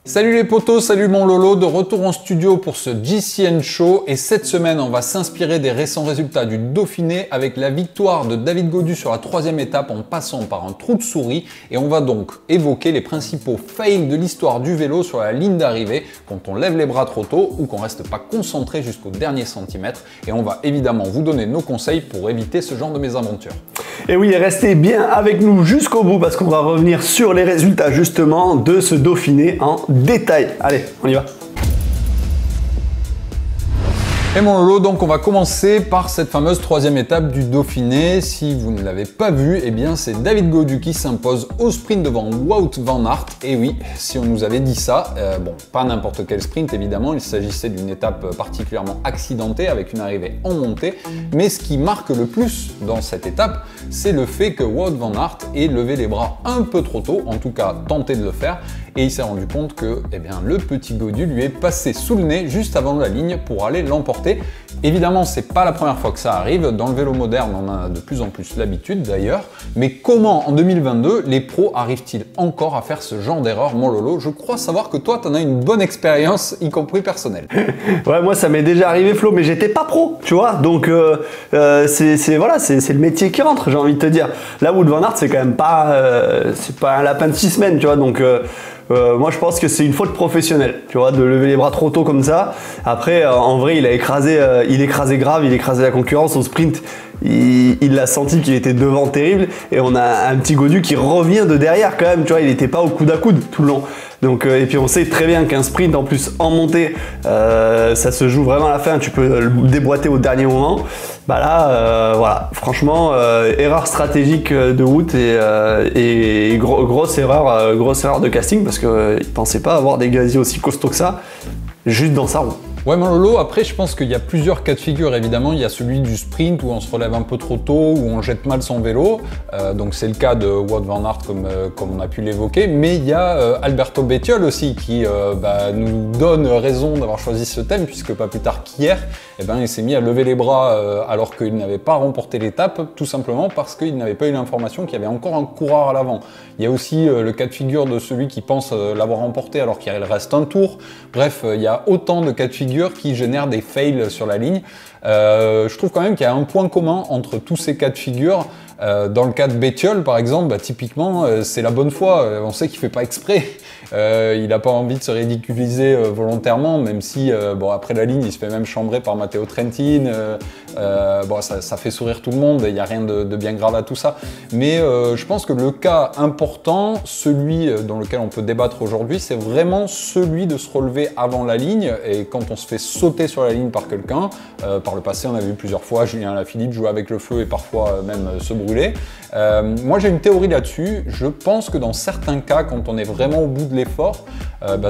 Salut les potos, salut mon Lolo, de retour en studio pour ce GCN Show et cette semaine on va s'inspirer des récents résultats du Dauphiné avec la victoire de David Gaudu sur la 3e étape en passant par un trou de souris et on va donc évoquer les principaux fails de l'histoire du vélo sur la ligne d'arrivée quand on lève les bras trop tôt ou qu'on reste pas concentré jusqu'au dernier centimètre et on va évidemment vous donner nos conseils pour éviter ce genre de mésaventures. Et oui, restez bien avec nous jusqu'au bout parce qu'on va revenir sur les résultats justement de ce Dauphiné en détail. Allez, on y va. Et mon Lolo, donc on va commencer par cette fameuse 3e étape du Dauphiné. Si vous ne l'avez pas vu, eh bien c'est David Gaudu qui s'impose au sprint devant Wout van Aert. Et oui, si on nous avait dit ça, bon, pas n'importe quel sprint évidemment, il s'agissait d'une étape particulièrement accidentée avec une arrivée en montée. Mais ce qui marque le plus dans cette étape, c'est le fait que Wout van Aert ait levé les bras un peu trop tôt, en tout cas tenté de le faire. Et il s'est rendu compte que eh bien, le petit Gaudu lui est passé sous le nez juste avant la ligne pour aller l'emporter. Évidemment, c'est pas la première fois que ça arrive. Dans le vélo moderne, on a de plus en plus l'habitude d'ailleurs. Mais comment en 2022, les pros arrivent-ils encore à faire ce genre d'erreur, mon Lolo? Je crois savoir que toi, tu en as une bonne expérience, y compris personnelle. Ouais, moi ça m'est déjà arrivé Flo, mais j'étais pas pro, tu vois. Donc c'est le métier qui rentre, j'ai envie de te dire. Là, Wout van Aert, c'est quand même pas, c'est pas un lapin de 6 semaines, tu vois. Donc moi je pense que c'est une faute professionnelle, tu vois, de lever les bras trop tôt comme ça. Après, en vrai, il écrasait grave, il écrasait la concurrence au sprint. Il a senti qu'il était devant terrible et on a un petit Gaudu qui revient de derrière quand même, tu vois, il n'était pas au coude à coude tout le long. Donc, et puis on sait très bien qu'un sprint en plus en montée, ça se joue vraiment à la fin, tu peux le déboîter au dernier moment. Bah là, voilà, franchement, erreur stratégique de Wout et grosse erreur de casting parce qu'il ne pensait pas avoir des gaziers aussi costauds que ça, juste dans sa roue. Ouais, mon Lolo, après je pense qu'il y a plusieurs cas de figure évidemment. Il y a celui du sprint où on se relève un peu trop tôt, où on jette mal son vélo. Donc c'est le cas de Wout van Aert comme on a pu l'évoquer. Mais il y a Alberto Bettiol aussi qui nous donne raison d'avoir choisi ce thème puisque pas plus tard qu'hier, il s'est mis à lever les bras alors qu'il n'avait pas remporté l'étape, tout simplement parce qu'il n'avait pas eu l'information qu'il y avait encore un coureur à l'avant. Il y a aussi le cas de figure de celui qui pense l'avoir remporté alors qu'il reste un tour. Bref, il y a autant de cas de figure qui génèrent des fails sur la ligne. Je trouve quand même qu'il y a un point commun entre tous ces cas de figure. Dans le cas de Bettiol, par exemple, typiquement, c'est la bonne foi. On sait qu'il fait pas exprès. Il n'a pas envie de se ridiculiser volontairement, même si, après la ligne, il se fait même chambrer par Matteo Trentin. Ça fait sourire tout le monde. Il n'y a rien de bien grave à tout ça. Mais je pense que le cas important, celui dans lequel on peut débattre aujourd'hui, c'est vraiment celui de se relever avant la ligne. Et quand on se fait sauter sur la ligne par quelqu'un, par le passé, on a vu plusieurs fois Julien Alaphilippe jouer avec le feu et parfois même se brûler. Moi j'ai une théorie là-dessus, je pense que dans certains cas quand on est vraiment au bout de l'effort,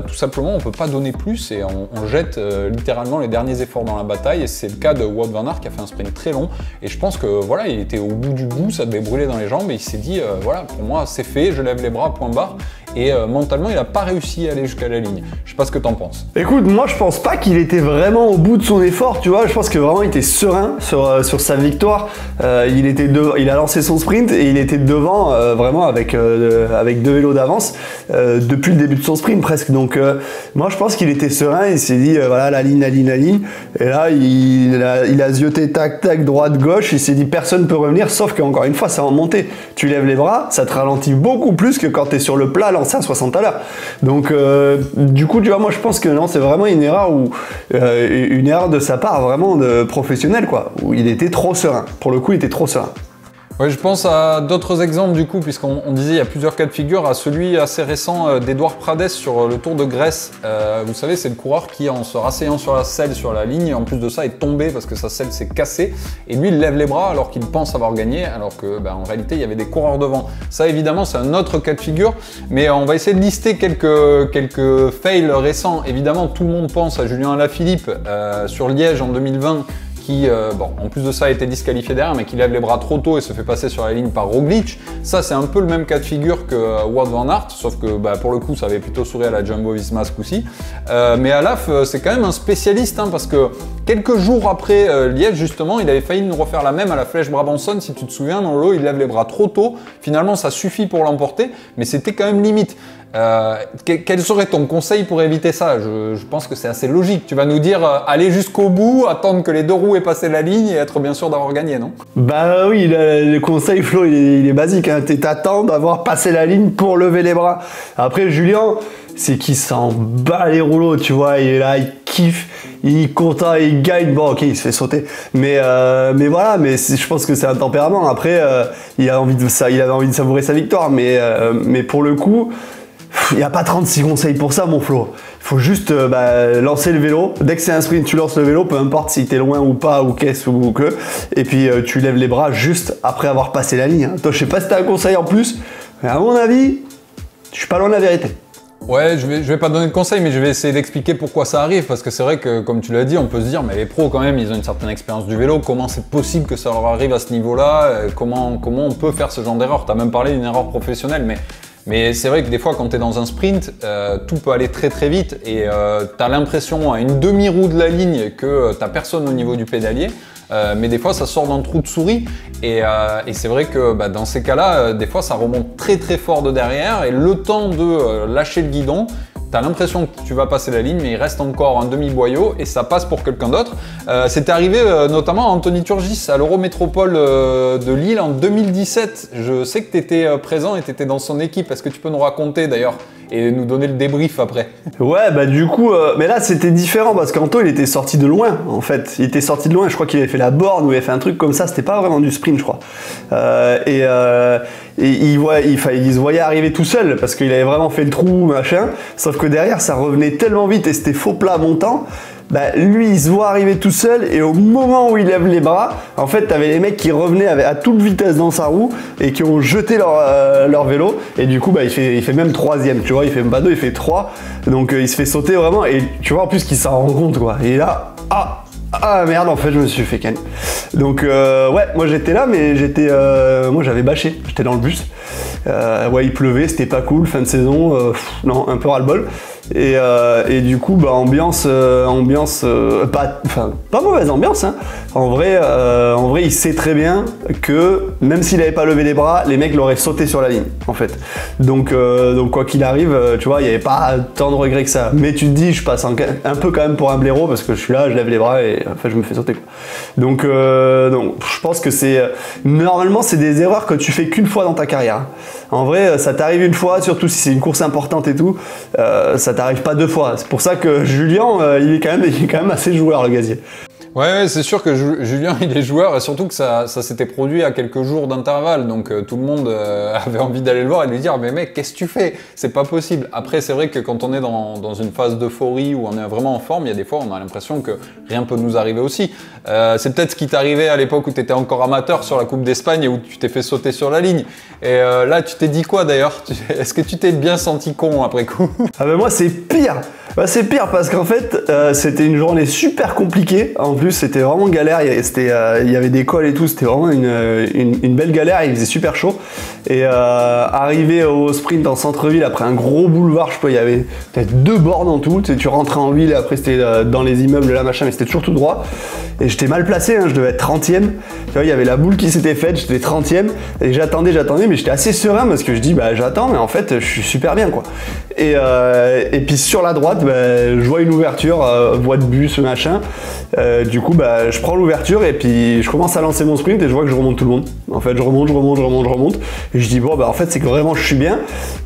tout simplement on peut pas donner plus et on jette littéralement les derniers efforts dans la bataille et c'est le cas de Wout van Aert qui a fait un sprint très long et je pense que voilà, il était au bout du bout, ça devait brûler dans les jambes et il s'est dit voilà, pour moi c'est fait, je lève les bras, point barre. Et mentalement, il n'a pas réussi à aller jusqu'à la ligne. Je sais pas ce que t'en penses. Écoute, moi je pense pas qu'il était vraiment au bout de son effort, tu vois. Je pense que vraiment il était serein sur sa victoire. Il a lancé son sprint et il était devant vraiment avec 2 vélos d'avance depuis le début de son sprint presque. Donc moi je pense qu'il était serein, il s'est dit voilà la ligne. Et là il a zioté tac, droite, gauche, il s'est dit personne peut revenir sauf qu'encore une fois c'est en montée. Tu lèves les bras, ça te ralentit beaucoup plus que quand tu es sur le plat lancé à 60 à l'heure. Donc du coup tu vois, moi je pense que non, c'est vraiment une erreur de sa part vraiment de professionnel quoi, où il était trop serein. Pour le coup il était trop serein. Ouais, je pense à d'autres exemples du coup, puisqu'on disait il y a plusieurs cas de figure, à celui assez récent d'Edouard Prades sur le Tour de Grèce. Vous savez, c'est le coureur qui, en se rasseyant sur la selle, sur la ligne, en plus de ça, est tombé parce que sa selle s'est cassée. Et lui, il lève les bras alors qu'il pense avoir gagné, alors que en réalité, il y avait des coureurs devant. Ça, évidemment, c'est un autre cas de figure, mais on va essayer de lister quelques fails récents. Évidemment, tout le monde pense à Julien Alaphilippe sur Liège en 2020, qui, en plus de ça, a été disqualifié derrière, mais qui lève les bras trop tôt et se fait passer sur la ligne par Roglic. Ça, c'est un peu le même cas de figure que Wout van Aert, sauf que pour le coup, ça avait plutôt souri à la Jumbo-Visma ce coup-ci. Mais Alaf, c'est quand même un spécialiste, parce que quelques jours après Liège, justement, il avait failli nous refaire la même à la Flèche Brabançonne, si tu te souviens, dans l'eau, il lève les bras trop tôt. Finalement, ça suffit pour l'emporter, mais c'était quand même limite. Quel serait ton conseil pour éviter ça? Je pense que c'est assez logique. Tu vas nous dire aller jusqu'au bout, attendre que les deux roues aient passé la ligne et être bien sûr d'avoir gagné, non? Bah oui, le conseil Flo, il est basique. Hein. T'attends d'avoir passé la ligne pour lever les bras. Après, Julien, c'est qu'il s'en bat les rouleaux, tu vois. Il est là, il kiffe, il est content, il gagne. Bon, ok, il se fait sauter. Mais voilà, mais je pense que c'est un tempérament. Après, il avait envie de savourer sa victoire. Mais pour le coup, il n'y a pas 36 conseils pour ça, mon Flo. Il faut juste lancer le vélo. Dès que c'est un sprint, tu lances le vélo, peu importe si t'es loin ou pas, ou qu'est-ce ou que. Et puis tu lèves les bras juste après avoir passé la ligne. Hein. Toi, je sais pas si t'as un conseil en plus, mais à mon avis, je suis pas loin de la vérité. Ouais, je vais pas donner de conseils, mais je vais essayer d'expliquer pourquoi ça arrive, parce que c'est vrai que, comme tu l'as dit, on peut se dire, mais les pros quand même, ils ont une certaine expérience du vélo, comment c'est possible que ça leur arrive à ce niveau-là, comment on peut faire ce genre d'erreur? T'as même parlé d'une erreur professionnelle, mais c'est vrai que des fois, quand tu es dans un sprint, tout peut aller très très vite et tu as l'impression à une demi-roue de la ligne que tu n'as personne au niveau du pédalier. Mais des fois, ça sort d'un trou de souris et c'est vrai que dans ces cas-là, des fois, ça remonte très très fort de derrière et le temps de lâcher le guidon, tu as l'impression que tu vas passer la ligne, mais il reste encore un demi-boyau et ça passe pour quelqu'un d'autre. C'était arrivé notamment à Anthony Turgis à l'Eurométropole de Lille en 2017. Je sais que tu étais présent et tu étais dans son équipe. Est-ce que tu peux nous raconter d'ailleurs et nous donner le débrief après? Ouais, bah du coup, mais là c'était différent parce qu'Anto il était sorti de loin en fait. Il était sorti de loin, je crois qu'il avait fait la borne ou il avait fait un truc comme ça, c'était pas vraiment du sprint, je crois. Et il se voyait arriver tout seul parce qu'il avait vraiment fait le trou, machin. Sauf que derrière ça revenait tellement vite et c'était faux plat montant. Bah, lui il se voit arriver tout seul et au moment où il lève les bras, en fait t'avais les mecs qui revenaient à toute vitesse dans sa roue et qui ont jeté leur vélo et du coup bah, il fait même troisième, tu vois, il fait même pas deux, il fait 3, donc il se fait sauter vraiment et tu vois en plus qu'il s'en rend compte quoi, et là, ah merde, en fait je me suis fait ken. Donc ouais, moi j'étais là mais moi j'avais bâché, j'étais dans le bus, ouais il pleuvait, c'était pas cool, fin de saison, non, un peu ras-le-bol. Et du coup, bah, ambiance, pas mauvaise ambiance. Hein. En vrai, il sait très bien que même s'il n'avait pas levé les bras, les mecs l'auraient sauté sur la ligne, en fait. Donc quoi qu'il arrive, tu vois, il n'y avait pas tant de regrets que ça. Mais tu te dis, je passe un peu quand même pour un blaireau parce que je suis là, je lève les bras et en fait, je me fais sauter. Quoi. Donc, je pense que normalement, c'est des erreurs que tu fais qu'une fois dans ta carrière. En vrai, ça t'arrive une fois, surtout si c'est une course importante et tout. Ça t'arrive pas deux fois. C'est pour ça que Julien, il est quand même assez joueur, le gazier. Ouais, c'est sûr que Julien, il est joueur et surtout que ça s'était produit à quelques jours d'intervalle. Donc tout le monde avait envie d'aller le voir et de lui dire « Mais mec, qu'est-ce que tu fais? C'est pas possible !» Après, c'est vrai que quand on est dans une phase d'euphorie où on est vraiment en forme, il y a des fois, on a l'impression que rien peut nous arriver aussi. C'est peut-être ce qui t'arrivait à l'époque où tu étais encore amateur sur la Coupe d'Espagne et où tu t'es fait sauter sur la ligne. Et là, tu t'es dit quoi d'ailleurs? Est-ce que tu t'es bien senti con après coup? Ah ben moi, c'est pire. Bah, c'est pire parce qu'en fait, c'était une journée super compliquée. En plus, c'était vraiment galère. Il y avait des cols et tout. C'était vraiment une belle galère. Il faisait super chaud. Et arrivé au sprint en centre-ville après un gros boulevard, je sais pas, il y avait peut-être 2 bornes en tout. Tu rentrais en ville et après c'était dans les immeubles là, machin, mais c'était toujours tout droit. Et j'étais mal placé, hein, je devais être 30e. Tu vois, il y avait la boule qui s'était faite, j'étais 30e. Et j'attendais, mais j'étais assez serein parce que je dis, bah j'attends, mais en fait, je suis super bien, quoi. Et puis sur la droite, bah, je vois une ouverture, voie de bus, machin. Du coup, bah, je prends l'ouverture et puis je commence à lancer mon sprint et je vois que je remonte tout le monde. En fait, je remonte. Et je dis, bon, bah en fait, c'est que vraiment, je suis bien.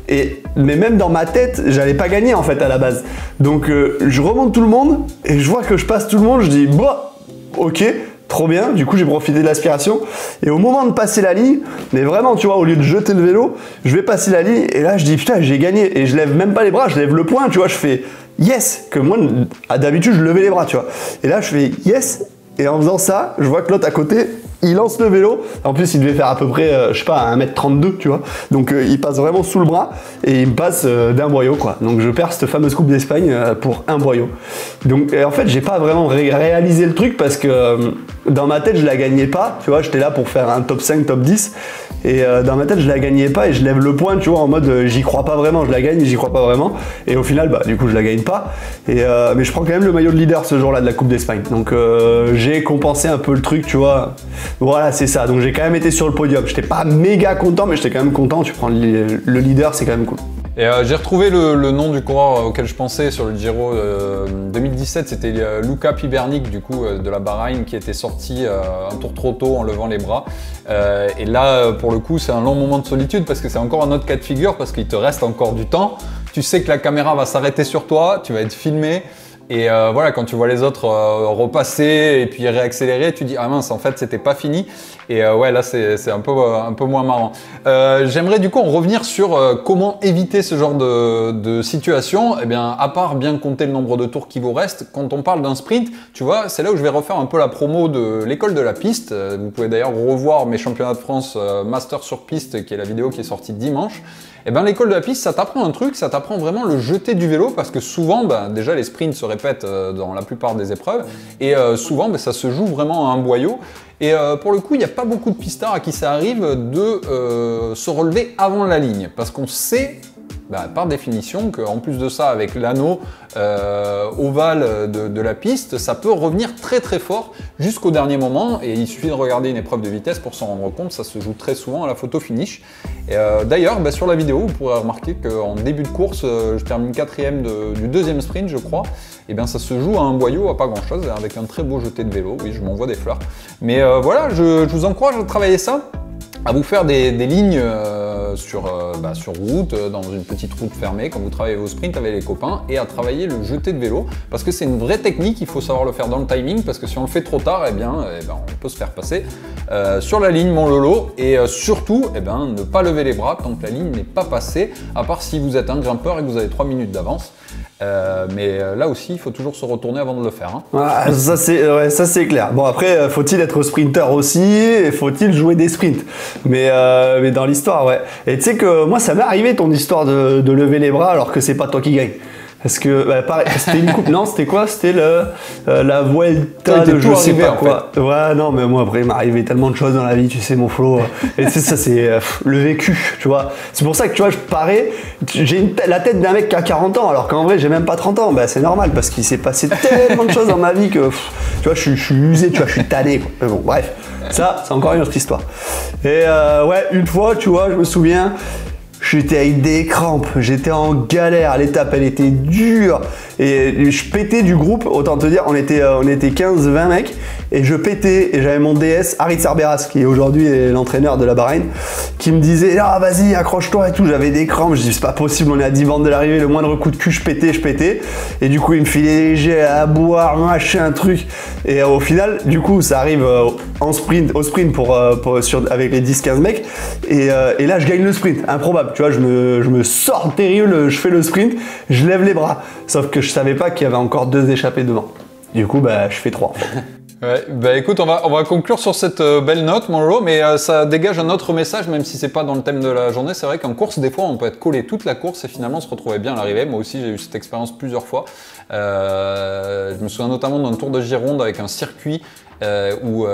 Mais même dans ma tête, j'allais pas gagner, en fait, à la base. Donc, je remonte tout le monde et je vois que je passe tout le monde. Je dis, bon, ok. Trop bien, du coup j'ai profité de l'aspiration et au moment de passer la ligne, mais vraiment tu vois, au lieu de jeter le vélo, je vais passer la ligne et là je dis putain j'ai gagné et je lève même pas les bras, je lève le poing, tu vois, je fais yes, que moi d'habitude je levais les bras, tu vois, et là je fais yes et en faisant ça, je vois que l'autre à côté, il lance le vélo, en plus il devait faire à peu près, je sais pas, 1m32, tu vois, donc il passe vraiment sous le bras et il me passe d'un boyau, quoi, donc je perds cette fameuse Coupe d'Espagne pour un boyau. Donc en fait j'ai pas vraiment réalisé le truc parce que dans ma tête je la gagnais pas, tu vois, j'étais là pour faire un top 5, top 10 et dans ma tête je la gagnais pas et je lève le poing, tu vois, en mode j'y crois pas vraiment, je la gagne, j'y crois pas vraiment et au final bah du coup je la gagne pas et mais je prends quand même le maillot de leader ce jour-là de la Coupe d'Espagne, donc j'ai compensé un peu le truc, tu vois. Voilà, c'est ça. Donc j'ai quand même été sur le podium. J'étais pas méga content, mais j'étais quand même content. Tu prends le leader, c'est quand même cool. Et j'ai retrouvé le nom du coureur auquel je pensais sur le Giro 2017, c'était Luca Pibernik du coup de la Bahreïn qui était sorti un tour trop tôt en levant les bras. Et là pour le coup c'est un long moment de solitude parce que c'est encore un autre cas de figure parce qu'il te reste encore du temps. Tu sais que la caméra va s'arrêter sur toi, tu vas être filmé. Et voilà, quand tu vois les autres repasser et puis réaccélérer, tu dis ah mince, en fait c'était pas fini. Et ouais, là c'est un peu moins marrant. J'aimerais du coup en revenir sur comment éviter ce genre de situation. Eh bien, à part bien compter le nombre de tours qui vous reste, quand on parle d'un sprint, tu vois, c'est là où je vais refaire un peu la promo de l'école de la piste. Vous pouvez d'ailleurs revoir mes championnats de France Master sur piste, qui est la vidéo qui est sortie dimanche. Et bien l'école de la piste, ça t'apprend un truc, ça t'apprend vraiment le jeter du vélo parce que souvent, déjà les sprints se répètent dans la plupart des épreuves et souvent ça se joue vraiment à un boyau. Et pour le coup, il n'y a pas beaucoup de pistards à qui ça arrive de se relever avant la ligne parce qu'on sait par définition qu'en plus de ça, avec l'anneau ovale de la piste, ça peut revenir très très fort jusqu'au dernier moment et il suffit de regarder une épreuve de vitesse pour s'en rendre compte, ça se joue très souvent à la photo finish. D'ailleurs, sur la vidéo, vous pourrez remarquer qu'en début de course, je termine 4e du deuxième sprint, je crois, et bien ça se joue à un boyau, à pas grand chose, avec un très beau jeté de vélo, oui, je m'envoie des fleurs. Mais voilà, je vous encourage à travailler ça, à vous faire des lignes sur route, dans une petite route fermée, quand vous travaillez vos sprints avec les copains, et à travailler le jeté de vélo, parce que c'est une vraie technique, il faut savoir le faire dans le timing, parce que si on le fait trop tard, on peut se faire passer sur la ligne, mon lolo, et surtout, ne pas lever les bras tant que la ligne n'est pas passée, à part si vous êtes un grimpeur et que vous avez 3 minutes d'avance. Mais là aussi, il faut toujours se retourner avant de le faire. Hein. Ah, ça c'est clair. Bon après, faut-il être sprinter aussi et faut-il jouer des sprints mais dans l'histoire, ouais. Et tu sais que moi, ça m'est arrivé ton histoire de lever les bras alors que c'est pas toi qui gagne. Parce que pareil, c'était une coupe, non, c'était quoi? C'était la Vuelta de je sais pas quoi. En fait. Ouais, non, mais moi après, il m'est arrivé tellement de choses dans la vie, tu sais, mon Flo. Et tu sais, ça c'est le vécu, tu vois. C'est pour ça que tu vois, je parais, j'ai la tête d'un mec qui a 40 ans, alors qu'en vrai, j'ai même pas 30 ans. Ben, c'est normal parce qu'il s'est passé tellement de choses dans ma vie que, tu vois, je suis usé, tu vois, je suis tanné. Quoi. Mais bon, bref, ça, c'est encore une autre histoire. Et ouais, une fois, tu vois, je me souviens. J'étais avec des crampes, j'étais en galère, l'étape elle était dure et je pétais du groupe, autant te dire, on était 15-20 mecs et je pétais et j'avais mon DS, Harit Sarberas, qui aujourd'hui est l'entraîneur de la Bahreïn, qui me disait ah vas-y accroche-toi et tout, j'avais des crampes, je dis c'est pas possible, on est à 10 bandes de l'arrivée, le moindre coup de cul je pétais et du coup il me filait léger à boire, machin, truc et au final du coup ça arrive au sprint avec les 10-15 mecs et là je gagne le sprint, improbable. Tu vois, je me sors terrible, je fais le sprint, je lève les bras. Sauf que je savais pas qu'il y avait encore 2 échappées devant. Du coup, je fais 3. Ouais, écoute, on va conclure sur cette belle note, mon Lolo, mais ça dégage un autre message, même si c'est pas dans le thème de la journée. C'est vrai qu'en course, des fois, on peut être collé toute la course et finalement se retrouver bien à l'arrivée. Moi aussi, j'ai eu cette expérience plusieurs fois. Je me souviens notamment d'un tour de Gironde avec un circuit où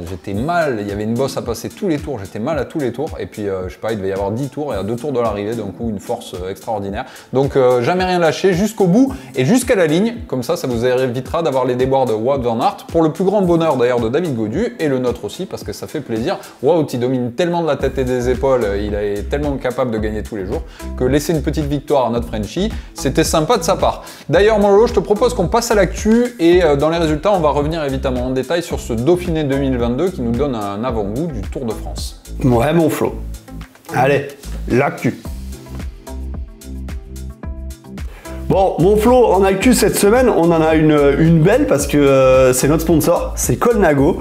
j'étais mal, il y avait une bosse à passer tous les tours, j'étais mal à tous les tours, et puis je sais pas, il devait y avoir 10 tours, et à 2 tours de l'arrivée, d'un coup une force extraordinaire. Donc jamais rien lâcher, jusqu'au bout et jusqu'à la ligne, comme ça vous évitera d'avoir les déboires de Wout van Aert, pour le plus grand bonheur d'ailleurs de David Gaudu, et le nôtre aussi, parce que ça fait plaisir. Wout il domine tellement de la tête et des épaules, il est tellement capable de gagner tous les jours, que laisser une petite victoire à notre Frenchie, c'était sympa de sa part. D'ailleurs Molo, je te propose qu'on passe à l'actu, et dans les résultats on va revenir évidemment en détail sur ce Dauphiné 2022 qui nous donne un avant-goût du Tour de France. Ouais mon Flo. Allez, l'actu. Bon, mon Flo, en actu cette semaine, on en a une belle parce que c'est notre sponsor, c'est Colnago,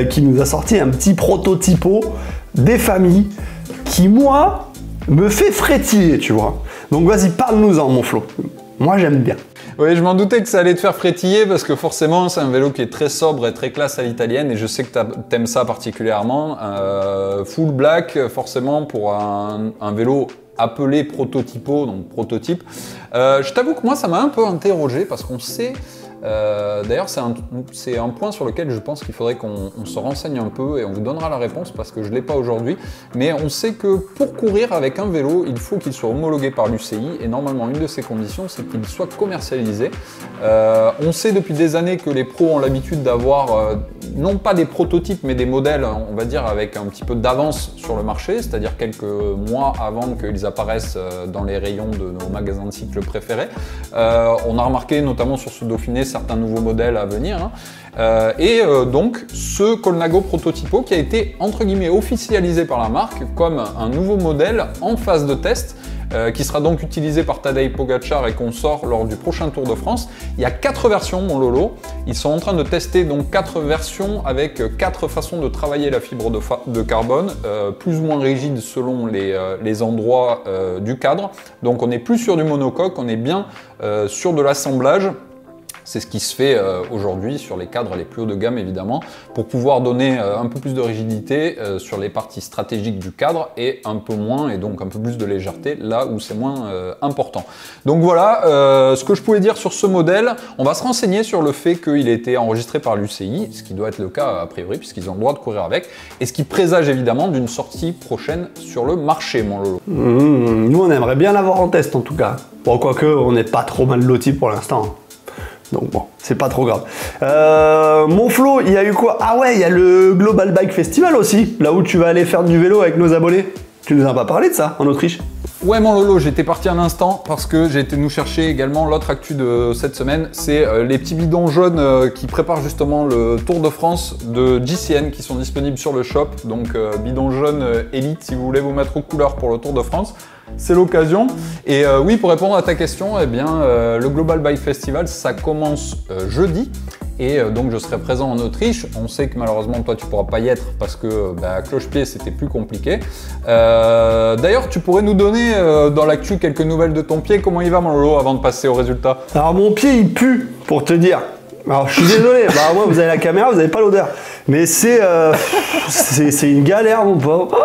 qui nous a sorti un petit prototypo des familles qui, moi, me fait frétiller, tu vois. Donc vas-y, parle-nous-en, mon Flo. Moi, j'aime bien. Oui, je m'en doutais que ça allait te faire frétiller parce que forcément, c'est un vélo qui est très sobre et très classe à l'italienne et je sais que t'aimes ça particulièrement. Full black, forcément, pour un vélo appelé prototypo, donc prototype. Je t'avoue que moi, ça m'a un peu interrogé parce qu'on sait... D'ailleurs, c'est un point sur lequel je pense qu'il faudrait qu'on se renseigne un peu et on vous donnera la réponse parce que je ne l'ai pas aujourd'hui. Mais on sait que pour courir avec un vélo, il faut qu'il soit homologué par l'UCI et normalement, une de ces conditions, c'est qu'il soit commercialisé. On sait depuis des années que les pros ont l'habitude d'avoir non pas des prototypes, mais des modèles, on va dire, avec un petit peu d'avance sur le marché, c'est-à-dire quelques mois avant qu'ils apparaissent dans les rayons de nos magasins de cycle préférés. On a remarqué notamment sur ce Dauphiné certains nouveaux modèles à venir. Donc ce Colnago Prototypo qui a été entre guillemets officialisé par la marque comme un nouveau modèle en phase de test qui sera donc utilisé par Tadej Pogačar et qu'on sort lors du prochain Tour de France. Il y a 4 versions, mon Lolo. Ils sont en train de tester donc 4 versions avec 4 façons de travailler la fibre de carbone, plus ou moins rigide selon les endroits du cadre. Donc on n'est plus sur du monocoque, on est bien sur de l'assemblage. C'est ce qui se fait aujourd'hui sur les cadres les plus hauts de gamme évidemment, pour pouvoir donner un peu plus de rigidité sur les parties stratégiques du cadre et un peu moins, et donc un peu plus de légèreté là où c'est moins important. Donc voilà ce que je pouvais dire sur ce modèle. On va se renseigner sur le fait qu'il ait été enregistré par l'UCI, ce qui doit être le cas a priori puisqu'ils ont le droit de courir avec, et ce qui présage évidemment d'une sortie prochaine sur le marché, mon Lolo. Nous on aimerait bien l'avoir en test en tout cas. Bon, quoique on n'est pas trop mal lotis pour l'instant. Donc bon, c'est pas trop grave. Mon Flo, il y a eu quoi? Ah ouais, il y a le Global Bike Festival aussi, là où tu vas aller faire du vélo avec nos abonnés. Tu nous as pas parlé de ça en Autriche? Ouais mon Lolo, j'étais parti un instant parce que j'ai été nous chercher également l'autre actu de cette semaine, c'est les petits bidons jaunes qui préparent justement le Tour de France de GCN qui sont disponibles sur le shop, donc bidons jaunes Elite si vous voulez vous mettre aux couleurs pour le Tour de France. C'est l'occasion. Et oui, pour répondre à ta question, eh bien, le Global Bike Festival, ça commence jeudi. Et donc, je serai présent en Autriche. On sait que malheureusement, toi, tu ne pourras pas y être parce que à cloche-pied, c'était plus compliqué. D'ailleurs, tu pourrais nous donner dans l'actu quelques nouvelles de ton pied. Comment il va, mon Lolo, avant de passer au résultat? Alors, mon pied, il pue, pour te dire. Alors, je suis désolé. Bah, moi, vous avez la caméra, vous n'avez pas l'odeur. Mais c'est une galère, mon pauvre.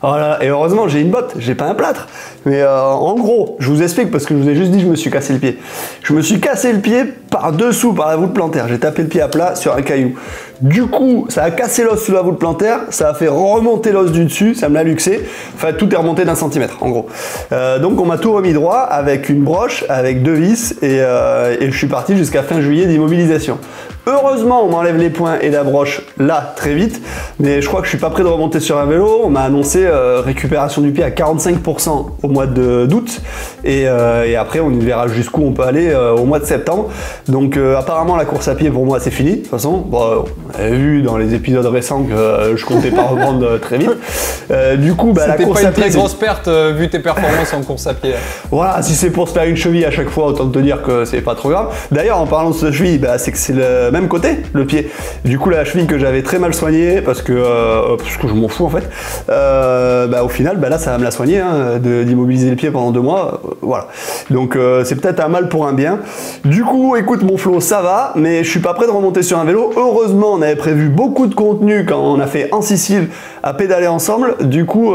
Voilà, et heureusement j'ai une botte, j'ai pas un plâtre. Mais en gros, je vous explique parce que je vous ai juste dit que je me suis cassé le pied. Je me suis cassé le pied par dessous, par la voûte plantaire. J'ai tapé le pied à plat sur un caillou. Du coup, ça a cassé l'os sous la voûte plantaire, ça a fait remonter l'os du dessus, ça me l'a luxé. Enfin, tout est remonté d'1 centimètre, en gros. Donc on m'a tout remis droit avec une broche, avec 2 vis, et je suis parti jusqu'à fin juillet d'immobilisation. Heureusement, on m'enlève les poings et la broche là, très vite, mais je crois que je suis pas prêt de remonter sur un vélo. On m'a annoncé récupération du pied à 45% au mois d'août, et après on verra jusqu'où on peut aller au mois de septembre. Donc apparemment la course à pied pour moi c'est fini, de toute façon. Bon, on avait vu dans les épisodes récents que je comptais pas reprendre très vite. Du coup, la course à pied... C'était pas une très grosse perte vu tes performances en course à pied. Voilà, si c'est pour se faire une cheville à chaque fois, autant te dire que c'est pas trop grave. D'ailleurs, en parlant de cette cheville, c'est que c'est le même côté, le pied. Du coup, la cheville que j'avais très mal soignée, parce que je m'en fous en fait, au final, là, ça va me la soigner, hein, d'immobiliser le pied pendant 2 mois. Voilà. Donc, c'est peut-être un mal pour un bien. Du coup, écoute, mon Flo, ça va, mais je suis pas prêt de remonter sur un vélo. Heureusement, on avait prévu beaucoup de contenu quand on a fait en Sicile à pédaler ensemble. Du coup,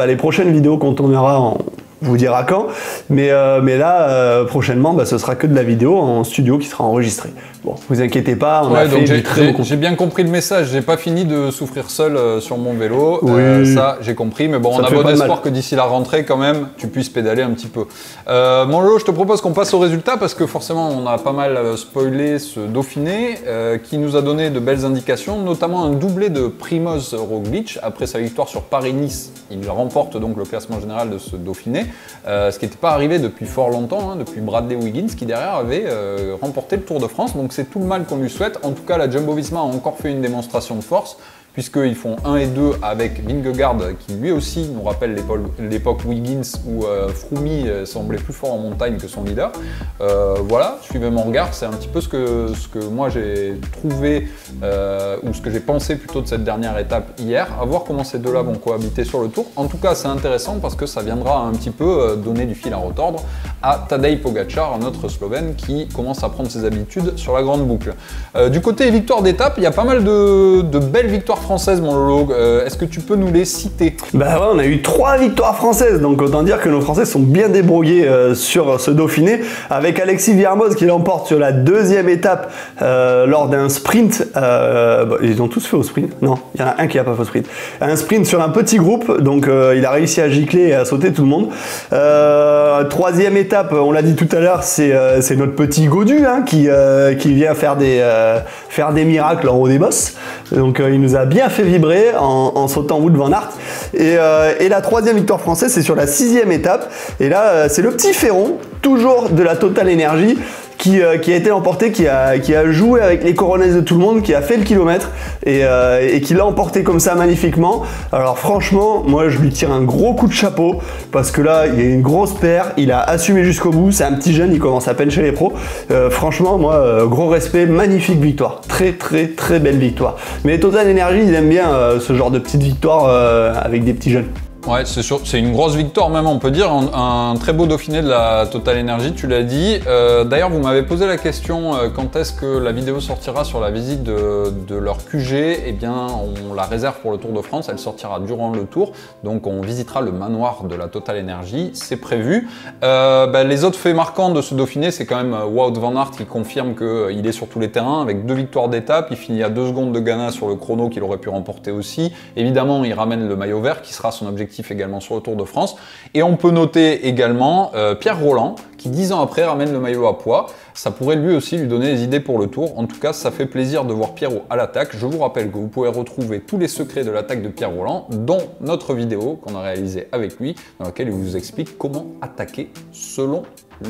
les prochaines vidéos qu'on tournera, on vous dira quand. Mais là, prochainement, ce sera que de la vidéo en studio qui sera enregistrée. Bon, vous inquiétez pas, on a fait du très bon. J'ai bien compris le message, j'ai pas fini de souffrir seul sur mon vélo, oui. ça j'ai compris, mais bon, on a bon espoir que d'ici la rentrée quand même, tu puisses pédaler un petit peu. Mon Lolo, je te propose qu'on passe au résultat parce que forcément on a pas mal spoilé ce Dauphiné qui nous a donné de belles indications, notamment un doublé de Primoz Roglic après sa victoire sur Paris-Nice. Il remporte donc le classement général de ce Dauphiné, ce qui n'était pas arrivé depuis fort longtemps, hein, depuis Bradley Wiggins qui derrière avait remporté le Tour de France. Donc c'est tout le mal qu'on lui souhaite. En tout cas, la Jumbo-Visma a encore fait une démonstration de force, puisqu'ils font 1 et 2 avec Vingegaard, qui lui aussi nous rappelle l'époque Wiggins où Froome semblait plus fort en montagne que son leader. Voilà, suivez mon regard, c'est un petit peu ce que moi j'ai trouvé, ou ce que j'ai pensé plutôt de cette dernière étape hier, à voir comment ces deux-là vont cohabiter sur le Tour. En tout cas, c'est intéressant parce que ça viendra un petit peu donner du fil à retordre à Tadej Pogačar, notre Slovène, qui commence à prendre ses habitudes sur la grande boucle. Du côté victoire d'étape, il y a pas mal de belles victoires françaises, mon Lolo. Est-ce que tu peux nous les citer? Bah ouais, on a eu 3 victoires françaises, donc autant dire que nos Français sont bien débrouillés sur ce Dauphiné, avec Alexis Viermoz qui l'emporte sur la 2e étape lors d'un sprint. Ils ont tous fait au sprint? Non, il y en a un qui n'a pas fait au sprint. Un sprint sur un petit groupe, donc il a réussi à gicler et à sauter tout le monde. 3e étape, on l'a dit tout à l'heure, c'est notre petit Gaudu hein, qui vient faire des miracles en haut des bosses. Donc il nous a bien fait vibrer en sautant Wout van Aert. Et la 3e victoire française, c'est sur la 6e étape. Et là, c'est le petit Ferron, toujours de la Total Energy, qui a été emporté, qui a joué avec les coronets de tout le monde, qui a fait le kilomètre et qui l'a emporté comme ça magnifiquement. Alors franchement, moi je lui tire un gros coup de chapeau parce que là, il y a une grosse paire, il a assumé jusqu'au bout, c'est un petit jeune, il commence à peine chez les pros. Franchement, moi, gros respect, magnifique victoire. Très belle victoire. Mais Total Energy, ils aiment bien ce genre de petites victoires avec des petits jeunes. Ouais, c'est une grosse victoire même, on peut dire, un très beau Dauphiné de la Total Energy, tu l'as dit. D'ailleurs, vous m'avez posé la question quand est-ce que la vidéo sortira sur la visite de leur QG. Eh bien, on la réserve pour le Tour de France, elle sortira durant le Tour, donc on visitera le manoir de la Total Energy, c'est prévu. Les autres faits marquants de ce Dauphiné, c'est quand même Wout van Aert qui confirme qu'il est sur tous les terrains avec 2 victoires d'étape, il finit à 2 secondes de Ghana sur le chrono qu'il aurait pu remporter aussi. Évidemment, il ramène le maillot vert qui sera son objectif également sur le Tour de France. Et on peut noter également Pierre Rolland qui 10 ans après ramène le maillot à poids. Ça pourrait lui aussi lui donner des idées pour le Tour. En tout cas, ça fait plaisir de voir Pierrot à l'attaque. Je vous rappelle que vous pouvez retrouver tous les secrets de l'attaque de Pierre Rolland dans notre vidéo qu'on a réalisée avec lui, dans laquelle il vous explique comment attaquer selon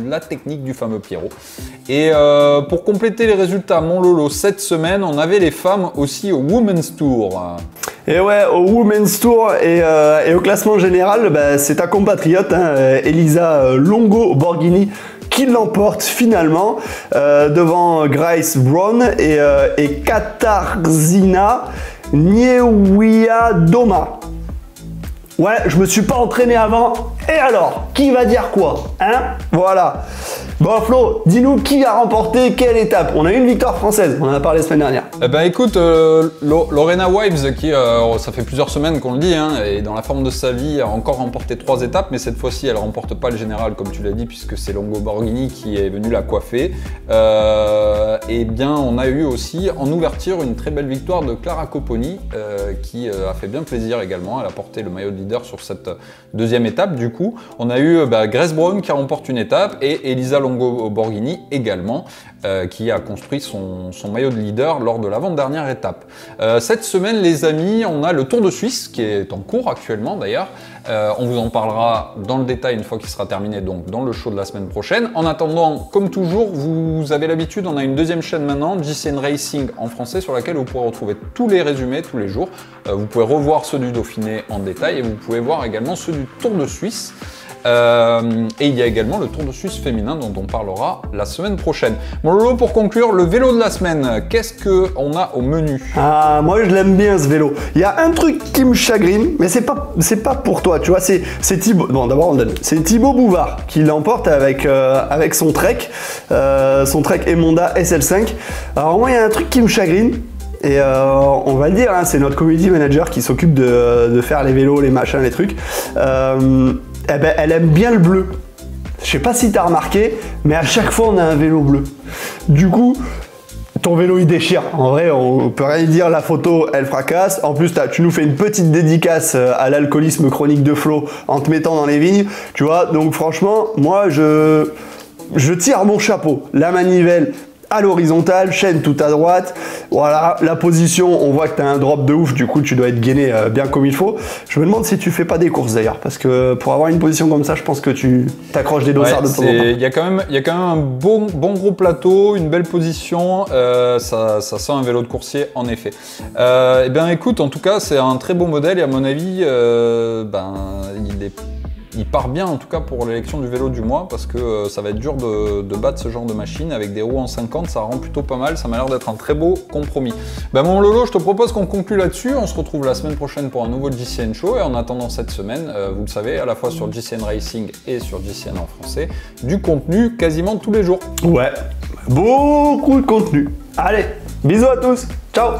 la technique du fameux Pierrot. Et pour compléter les résultats, mon Lolo, cette semaine, on avait les femmes aussi au Women's Tour. Et ouais, au Women's Tour et au classement général, c'est ta compatriote, hein, Elisa Longo Borghini, qui l'emporte finalement devant Grace Brown et Katarzyna Niewiadoma. Ouais, je me suis pas entraîné avant. Et alors, qui va dire quoi? Hein? Voilà. Bon Flo, dis-nous qui a remporté quelle étape? On a eu une victoire française, on en a parlé la semaine dernière. Eh ben écoute, Lorena Wives, qui ça fait plusieurs semaines qu'on le dit, hein, est dans la forme de sa vie, a encore remporté 3 étapes, mais cette fois-ci elle remporte pas le général comme tu l'as dit, puisque c'est Longo Borghini qui est venu la coiffer. Et bien on a eu aussi en ouverture une très belle victoire de Clara Copponi, qui a fait bien plaisir également. Elle a porté le maillot de leader sur cette 2e étape. Du coup, on a eu Grace Brown qui remporte une étape et Elisa Longo Borghini également, qui a construit son maillot de leader lors de l'avant-dernière étape. Cette semaine, les amis, on a le Tour de Suisse qui est en cours actuellement d'ailleurs. On vous en parlera dans le détail une fois qu'il sera terminé, donc dans le show de la semaine prochaine. En attendant, comme toujours, vous avez l'habitude, on a une 2e chaîne maintenant, JCN Racing en français, sur laquelle vous pourrez retrouver tous les résumés tous les jours. Vous pouvez revoir ceux du Dauphiné en détail et vous pouvez voir également ceux du Tour de Suisse. Et il y a également le Tour de Suisse féminin dont on parlera la semaine prochaine. Mon Lolo, pour conclure, le vélo de la semaine, qu'est-ce qu'on a au menu? Ah, moi je l'aime bien ce vélo. Il y a un truc qui me chagrine, mais c'est pas pour toi, tu vois, c'est Thibaut, bon d'abord on donne, c'est Thibaut Bouvard qui l'emporte avec son Trek Emonda SL5. Alors moi il y a un truc qui me chagrine. Et on va le dire, hein, c'est notre community manager qui s'occupe de faire les vélos, les machins, les trucs. Elle aime bien le bleu. Je sais pas si tu as remarqué, mais à chaque fois on a un vélo bleu. Du coup, ton vélo il déchire. En vrai, on peut rien dire, la photo elle fracasse. En plus, tu nous fais une petite dédicace à l'alcoolisme chronique de Flo en te mettant dans les vignes. Tu vois, donc franchement, moi je tire mon chapeau. La manivelle à l'horizontale, chaîne tout à droite, voilà, la position, on voit que tu as un drop de ouf, du coup tu dois être gainé bien comme il faut. Je me demande si tu fais pas des courses d'ailleurs, parce que pour avoir une position comme ça, je pense que tu t'accroches des dossards de temps en temps. Il y a quand même un bon gros plateau, une belle position, ça sent un vélo de coursier en effet. Eh bien écoute, en tout cas c'est un très beau modèle et à mon avis, il part bien en tout cas pour l'élection du vélo du mois parce que ça va être dur de battre ce genre de machine avec des roues en 50, ça rend plutôt pas mal, ça m'a l'air d'être un très beau compromis. Mon Lolo, je te propose qu'on conclue là-dessus, on se retrouve la semaine prochaine pour un nouveau JCN Show et en attendant cette semaine, vous le savez, à la fois sur JCN Racing et sur JCN en français, du contenu quasiment tous les jours. Ouais, beaucoup de contenu. Allez, bisous à tous, ciao.